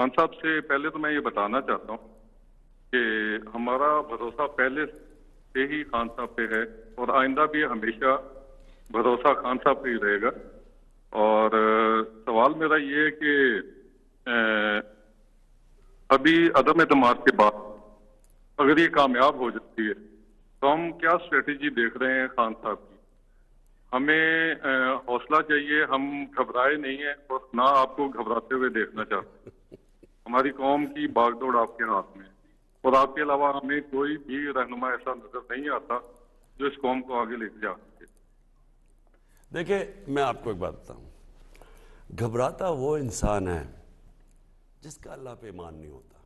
خان صاحب سے پہلے تو میں یہ بتانا چاہتا ہوں کہ ہمارا بھروسہ پہلے سے ہی خان صاحب پہ ہے اور آئندہ بھی ہمیشہ بھروسہ خان صاحب پہ ہی رہے گا. اور سوال میرا یہ ہے کہ ابھی عدم اعتماد کے بعد اگر یہ کامیاب ہو جاتی ہے تو ہم کیا اسٹریٹجی دیکھ رہے ہیں خان صاحب کی؟ ہمیں حوصلہ چاہیے، ہم گھبرائے نہیں ہیں اور نہ آپ کو گھبراتے ہوئے دیکھنا چاہتے ہیں. ہماری قوم کی باغ دوڑ آپ کے ہاتھ میں ہے اور آپ کے علاوہ ہمیں کوئی بھی رہنما ایسا نظر نہیں آتا جو اس قوم کو آگے لے کے جا سکے. دیکھیں، میں آپ کو ایک بات بتاؤں، گھبراتا وہ انسان ہے جس کا اللہ پہ ایمان نہیں ہوتا.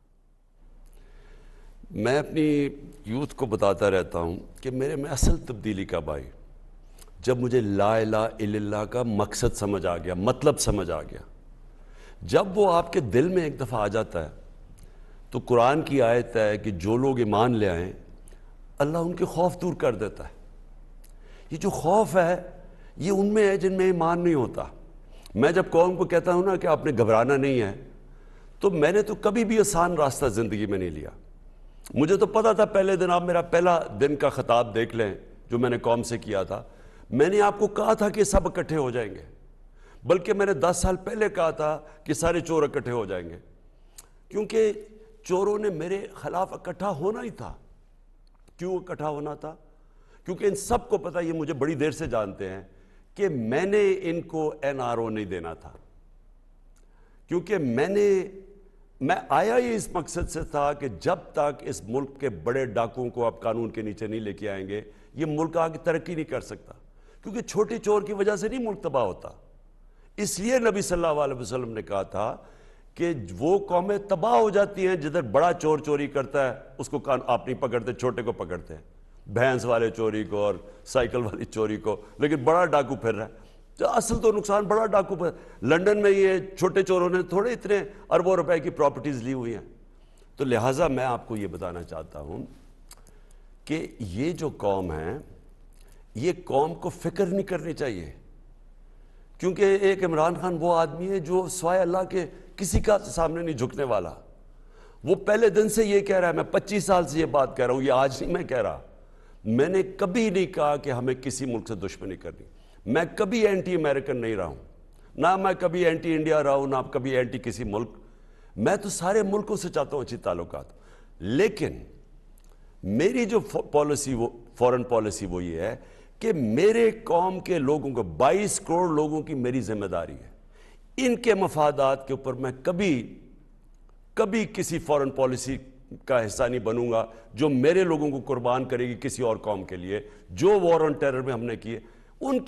میں اپنی یوتھ کو بتاتا رہتا ہوں کہ میرے میں اصل تبدیلی کب آئی؟ جب مجھے لا الہ الا اللہ کا مقصد سمجھ آ گیا، مطلب سمجھ آ گیا. جب وہ آپ کے دل میں ایک دفعہ آ جاتا ہے تو قرآن کی آیت ہے کہ جو لوگ ایمان لے آئیں اللہ ان کے خوف دور کر دیتا ہے. یہ جو خوف ہے یہ ان میں ہے جن میں ایمان نہیں ہوتا. میں جب قوم کو کہتا ہوں نا کہ آپ نے گھبرانا نہیں ہے، تو میں نے تو کبھی بھی آسان راستہ زندگی میں نہیں لیا. مجھے تو پتا تھا پہلے دن، آپ میرا پہلا دن کا خطاب دیکھ لیں جو میں نے قوم سے کیا تھا، میں نے آپ کو کہا تھا کہ سب اکٹھے ہو جائیں گے، بلکہ میں نے 10 سال پہلے کہا تھا کہ سارے چور اکٹھے ہو جائیں گے، کیونکہ چوروں نے میرے خلاف اکٹھا ہونا ہی تھا. کیوں اکٹھا ہونا تھا؟ کیونکہ ان سب کو پتا، یہ مجھے بڑی دیر سے جانتے ہیں کہ میں نے ان کو NRO نہیں دینا تھا. کیونکہ میں آیا ہی اس مقصد سے تھا کہ جب تک اس ملک کے بڑے ڈاکوؤں کو آپ قانون کے نیچے نہیں لے کے آئیں گے یہ ملک آگے ترقی نہیں کر سکتا. کیونکہ چھوٹی چور کی وجہ سے نہیں ملک تباہ ہوتا. اس لیے نبی صلی اللہ علیہ وسلم نے کہا تھا کہ وہ قومیں تباہ ہو جاتی ہیں جدھر بڑا چور چوری کرتا ہے اس کو آپ نہیں پکڑتے، چھوٹے کو پکڑتے ہیں، بھینس والے چوری کو اور سائیکل والی چوری کو، لیکن بڑا ڈاکو پھر رہا ہے. تو اصل تو نقصان بڑا ڈاکو پر. لنڈن میں یہ چھوٹے چوروں نے تھوڑے اتنے اربوں روپے کی پراپرٹیز لی ہوئی ہیں. تو لہٰذا میں آپ کو یہ بتانا چاہتا ہوں کہ یہ جو قوم ہے یہ قوم کو فکر نہیں کرنی چاہیے. کیونکہ ایک عمران خان وہ آدمی ہے جو سوائے اللہ کے کسی کا سامنے نہیں جھکنے والا. وہ پہلے دن سے یہ کہہ رہا ہے، میں 25 سال سے یہ بات کہہ رہا ہوں، یہ آج نہیں میں کہہ رہا. میں نے کبھی نہیں کہا کہ ہمیں کسی ملک سے دشمنی کرنی. میں کبھی اینٹی امریکن نہیں رہا ہوں، نہ میں کبھی اینٹی انڈیا رہا ہوں، نہ کبھی اینٹی کسی ملک. میں تو سارے ملکوں سے چاہتا ہوں اچھی تعلقات. لیکن میری جو پالیسی، وہ فورن پالیسی، وہ یہ ہے کہ میرے قوم کے لوگوں کو، 22 کروڑ لوگوں کی میری ذمہ داری ہے. ان کے مفادات کے اوپر میں کبھی کسی فورن پالیسی کا حصہ نہیں بنوں گا جو میرے لوگوں کو قربان کرے گی کسی اور قوم کے لیے. جو وار آن ٹیرر میں ہم نے کیے، ان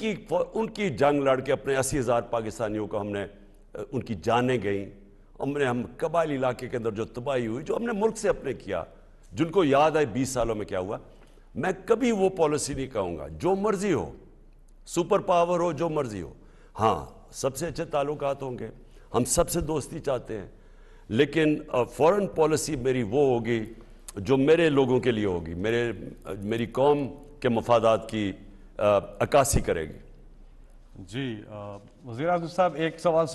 کی جنگ لڑ کے اپنے 80,000 پاکستانیوں کو ہم نے، ان کی جانیں گئیں. ہم قبائلی علاقے کے اندر جو تباہی ہوئی، جو ہم نے ملک سے اپنے کیا، جن کو یاد آئے 20 سالوں میں کیا ہوا. میں کبھی وہ پالیسی نہیں کہوں گا. جو مرضی ہو، سپر پاور ہو، جو مرضی ہو، ہاں سب سے اچھے تعلقات ہوں گے، ہم سب سے دوستی چاہتے ہیں، لیکن فورن پالیسی میری وہ ہوگی جو میرے لوگوں کے لیے ہوگی، میری قوم کے مفادات کی عکاسی کرے گی. جی وزیر اعظم صاحب، ایک سوال